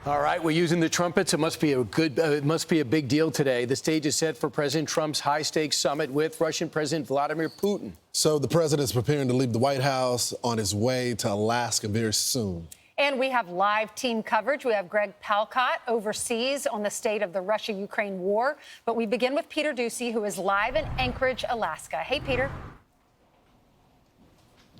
All right, we're using the trumpets. It must be a big deal today. The stage is set for President Trump's high-stakes summit with Russian President Vladimir Putin. So the president's preparing to leave the White House on his way to Alaska very soon. And we have live team coverage. We have Greg Palkot overseas on the state of the Russia-Ukraine war. But we begin with Peter Doocy, who is live in Anchorage, Alaska. Hey, Peter.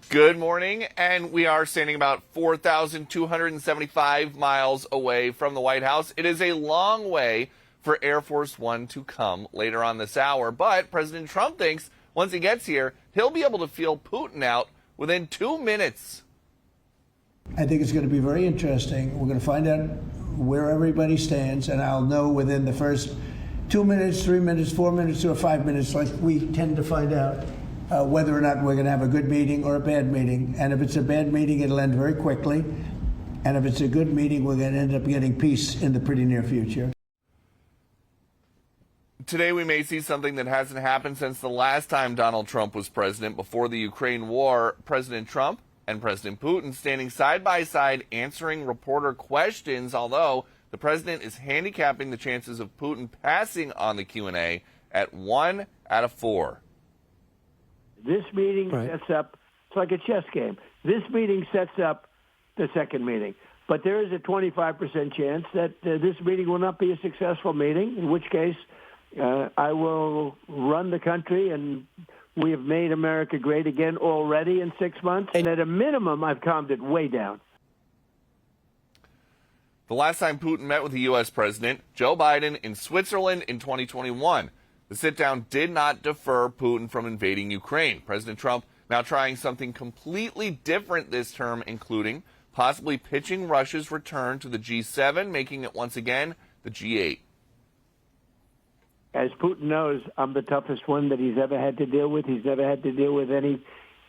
Good morning, and we are standing about 4,275 miles away from the White House. It is a long way for Air Force One to come later on this hour, but President Trump thinks once he gets here, he'll be able to feel Putin out within 2 minutes. I think it's going to be very interesting. We're going to find out where everybody stands, and I'll know within the first 2 minutes, 3 minutes, 4 minutes, or 5 minutes, like we tend to find out. Whether or not we're going to have a good meeting or a bad meeting. And if it's a bad meeting, it'll end very quickly. And if it's a good meeting, we're going to end up getting peace in the pretty near future. Today, we may see something that hasn't happened since the last time Donald Trump was president before the Ukraine war. President Trump and President Putin standing side by side answering reporter questions, although the president is handicapping the chances of Putin passing on the Q&A at 1 out of 4. This meeting sets up, it's like a chess game. This meeting sets up the second meeting. But there is a 25% chance that this meeting will not be a successful meeting, in which case I will run the country, and we have made America great again already in 6 months. And at a minimum, I've calmed it way down. The last time Putin met with the U.S. President, Joe Biden, in Switzerland in 2021. The sit-down did not deter Putin from invading Ukraine. President Trump now trying something completely different this term, including possibly pitching Russia's return to the G7, making it once again the G8. As Putin knows, I'm the toughest one that he's ever had to deal with. He's never had to deal with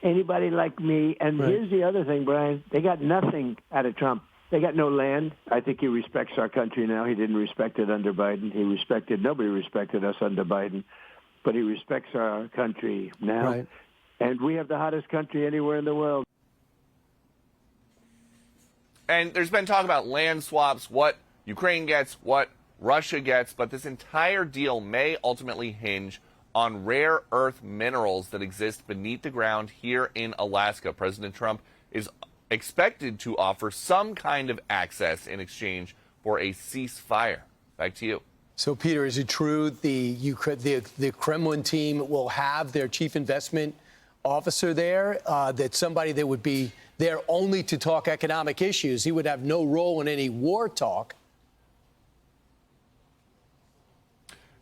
anybody like me. And here's the other thing, Brian. They got nothing out of Trump. They got no land. I think he respects our country now. He didn't respect it under Biden. Nobody respected us under Biden, but he respects our country now. Right. And we have the hottest country anywhere in the world. And there's been talk about land swaps, what Ukraine gets, what Russia gets, but this entire deal may ultimately hinge on rare earth minerals that exist beneath the ground here in Alaska. President Trump is expected to offer some kind of access in exchange for a ceasefire. Back to you. So, Peter, is it true the Kremlin team will have their chief investment officer there, that somebody that would be there only to talk economic issues? He would have no role in any war talk.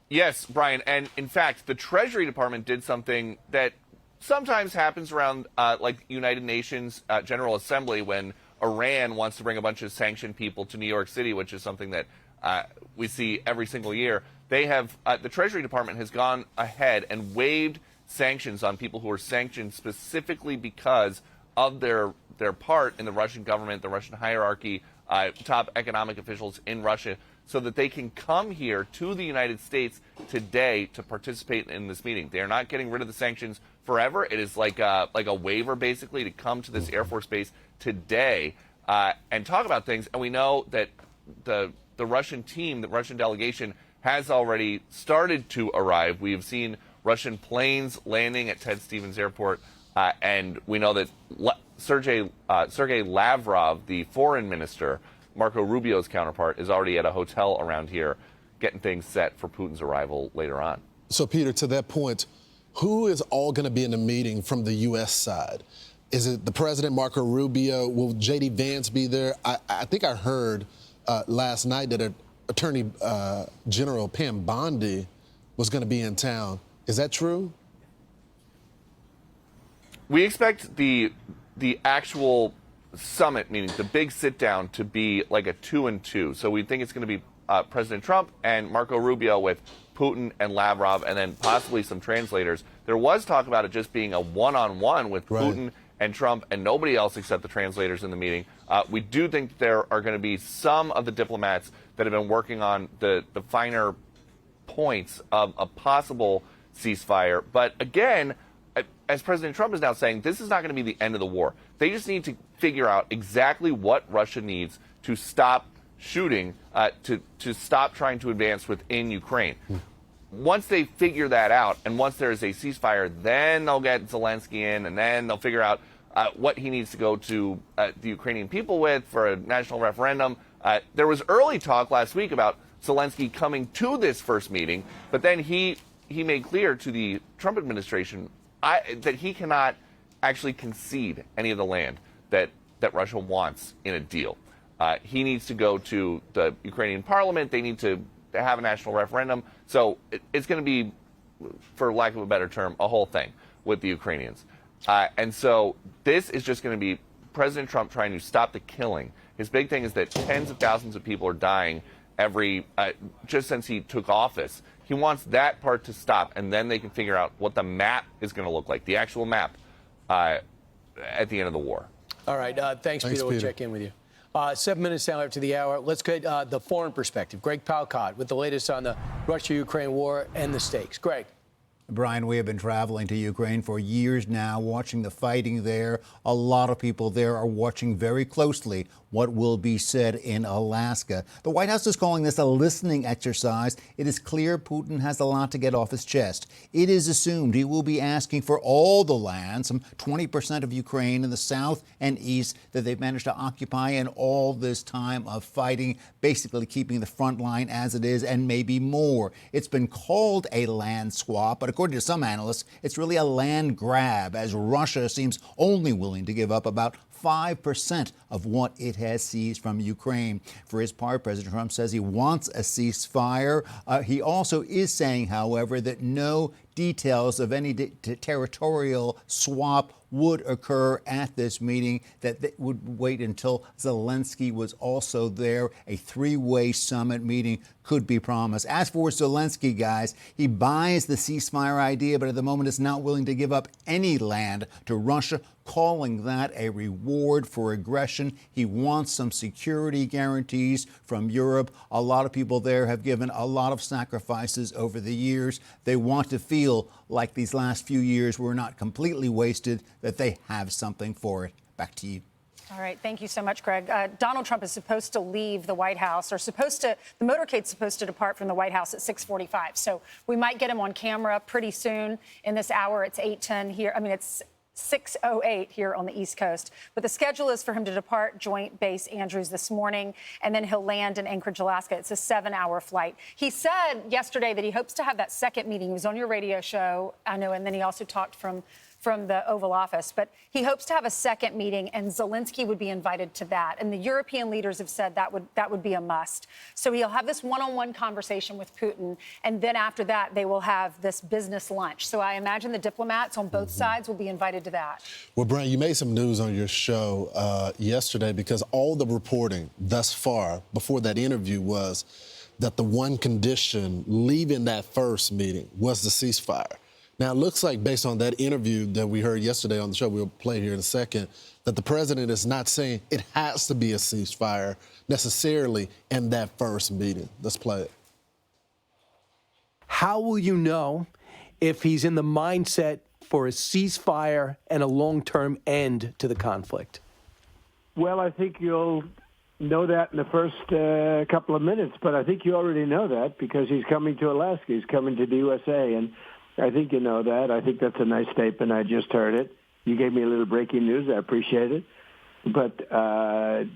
Yes, Brian. And in fact, the Treasury Department did something that sometimes happens around like United Nations General Assembly when Iran wants to bring a bunch of sanctioned people to New York City, which is something that we see every single year. They have the Treasury Department has gone ahead and waived sanctions on people who are sanctioned specifically because of their part in the Russian government, the Russian hierarchy, top economic officials in Russia, so that they can come here to the United States today to participate in this meeting. They are not getting rid of the sanctions forever. It is like a waiver, basically, to come to this Air Force base today and talk about things. And we know that the Russian team, the Russian delegation, has already started to arrive. We have seen Russian planes landing at Ted Stevens Airport, and we know that Sergei Lavrov, the foreign minister, Marco Rubio's counterpart, is already at a hotel around here getting things set for Putin's arrival later on. So, Peter, to that point, who is all going to be in the meeting from the U.S. side? Is it the president, Marco Rubio? Will J.D. Vance be there? I think I heard last night that Attorney General Pam Bondi was going to be in town. Is that true? We expect the actual summit, meaning the big sit-down, to be like a 2-and-2. So we think it's going to be President Trump and Marco Rubio with Putin and Lavrov, and then possibly some translators. There was talk about it just being a one-on-one with Putin and Trump and nobody else except the translators in the meeting. We do think there are going to be some of the diplomats that have been working on the finer points of a possible ceasefire. But again, as President Trump is now saying, this is not going to be the end of the war. They just need to figure out exactly what Russia needs to stop shooting to stop trying to advance within Ukraine. Once they figure that out, and once there is a ceasefire, then they'll get Zelensky in, and then they'll figure out what he needs to go to the Ukrainian people with for a national referendum. There was early talk last week about Zelensky coming to this first meeting, but then he made clear to the Trump administration that he cannot actually concede any of the land that Russia wants in a deal. He needs to go to the Ukrainian parliament. They need to have a national referendum. So it's going to be, for lack of a better term, a whole thing with the Ukrainians. And so this is just going to be President Trump trying to stop the killing. His big thing is that tens of thousands of people are dying just since he took office. He wants that part to stop, and then they can figure out what the map is going to look like, the actual map at the end of the war. All right. Thanks, Peter. We'll check in with you. 7 minutes now after the hour. Let's get the foreign perspective. Greg Palkot with the latest on the Russia-Ukraine war and the stakes. Greg. Brian, we have been traveling to Ukraine for years now, watching the fighting there. A lot of people there are watching very closely what will be said in Alaska. The White House is calling this a listening exercise. It is clear Putin has a lot to get off his chest. It is assumed he will be asking for all the land, some 20% of Ukraine in the south and east that they've managed to occupy in all this time of fighting, basically keeping the front line as it is and maybe more. It's been called a land swap, but according to some analysts, it's really a land grab, as Russia seems only willing to give up about 5% of what it has seized from Ukraine. For his part, President Trump says he wants a ceasefire. He also is saying, however, that no details of any territorial swap would occur at this meeting, that they would wait until Zelensky was also there. A three-way summit meeting could be promised. As for Zelensky, guys, he buys the ceasefire idea, but at the moment is not willing to give up any land to Russia, calling that a reward for aggression. He wants some security guarantees from Europe. A lot of people there have given a lot of sacrifices over the years. They want to feel like these last few years were not completely wasted, that they have something for it. Back to you. All right. Thank you so much, Greg. Donald Trump is supposed to leave the White House, the motorcade's supposed to depart from the White House at 6:45. So we might get him on camera pretty soon in this hour. It's 8:10 here. I mean, it's 6:08 here on the East Coast. But the schedule is for him to depart Joint Base Andrews this morning, and then he'll land in Anchorage, Alaska. It's a 7-hour flight. He said yesterday that he hopes to have that second meeting. He was on your radio show, I know, and then he also talked from the Oval Office. But he hopes to have a second meeting, and Zelensky would be invited to that. And the European leaders have said that would be a must. So he'll have this one-on-one conversation with Putin, and then after that, they will have this business lunch. So I imagine the diplomats on both sides will be invited to that. Well, Brian, you made some news on your show yesterday, because all the reporting thus far before that interview was that the one condition leaving that first meeting was the ceasefire. Now, it looks like, based on that interview that we heard yesterday on the show, we'll play here in a second, that the president is not saying it has to be a ceasefire necessarily in that first meeting. Let's play it. How will you know if he's in the mindset for a ceasefire and a long-term end to the conflict? Well, I think you'll know that in the first couple of minutes, but I think you already know that because he's coming to Alaska. He's coming to the USA, and I think you know that. I think that's a nice statement. I just heard it. You gave me a little breaking news. I appreciate it. But I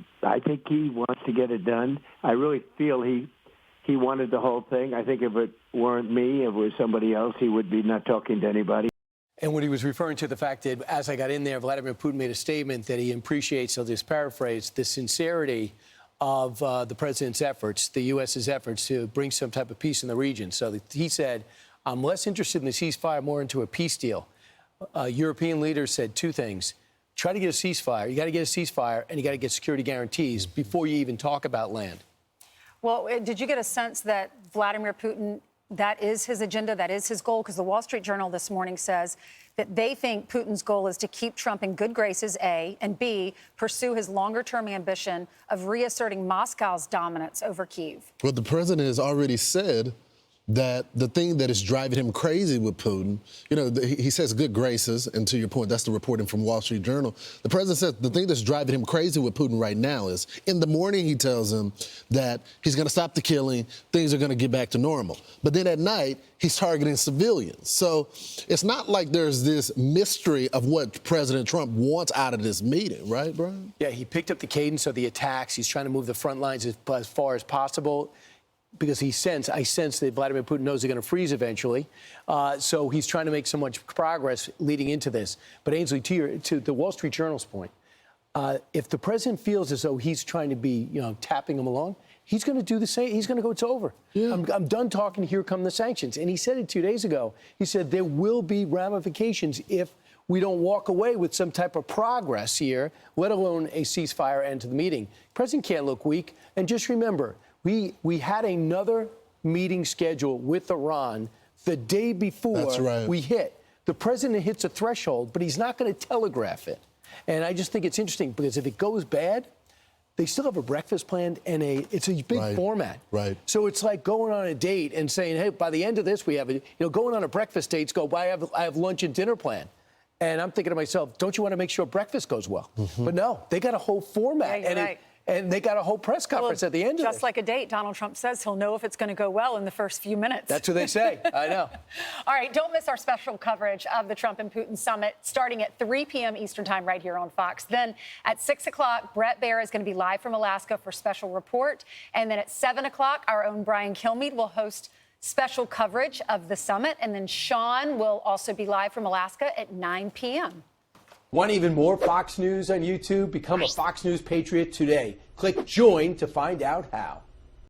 think he wants to get it done. I really feel he wanted the whole thing. I think if it weren't me, if it was somebody else, he would be not talking to anybody. And when he was referring to the fact that, as I got in there, Vladimir Putin made a statement that he appreciates, I'll just paraphrase, the sincerity of the president's efforts, the U.S.'s efforts to bring some type of peace in the region. So he said, I'm less interested in the ceasefire, more into a peace deal. European leaders said two things. Try to get a ceasefire. You got to get a ceasefire, and you got to get security guarantees before you even talk about land. Well, did you get a sense that Vladimir Putin, that is his agenda, that is his goal? Because the Wall Street Journal this morning says that they think Putin's goal is to keep Trump in good graces, A, and B, pursue his longer-term ambition of reasserting Moscow's dominance over Kyiv. Well, the president has already said that the thing that is driving him crazy with Putin, he says good graces, and to your point, that's the reporting from Wall Street Journal. The president said the thing that's driving him crazy with Putin right now is in the morning he tells him that he's going to stop the killing, things are going to get back to normal. But then at night, he's targeting civilians. So it's not like there's this mystery of what President Trump wants out of this meeting, right, Brian? Yeah, he picked up the cadence of the attacks. He's trying to move the front lines as far as possible, because I sense that Vladimir Putin knows they're going to freeze eventually. So he's trying to make so much progress leading into this. But Ainsley, to the Wall Street Journal's point, if the president feels as though he's trying to be, tapping him along, he's going to do the same. He's going to go, it's over. Yeah. I'm done talking. Here come the sanctions. And he said it 2 days ago. He said there will be ramifications if we don't walk away with some type of progress here, let alone a ceasefire end to the meeting. The president can't look weak. And just remember, we had another meeting scheduled with Iran the day before we hit. The president hits a threshold, but he's not going to telegraph it. And I just think it's interesting because if it goes bad, they still have a breakfast planned and it's a big format. Right. So it's like going on a date and saying, hey, by the end of this, we have going on a breakfast dates go, I have lunch and dinner planned. And I'm thinking to myself, don't you want to make sure breakfast goes well? Mm-hmm. But no, they got a whole format. Yeah, you're right. And they got a whole press conference at the end of it. Just like a date, Donald Trump says he'll know if it's going to go well in the first few minutes. That's what they say. I know. All right, don't miss our special coverage of the Trump and Putin summit starting at 3 p.m. Eastern time right here on Fox. Then at 6 o'clock, Brett Baer is going to be live from Alaska for special report. And then at 7 o'clock, our own Brian Kilmeade will host special coverage of the summit. And then Sean will also be live from Alaska at 9 p.m. Want even more Fox News on YouTube? Become a Fox News Patriot today. Click join to find out how.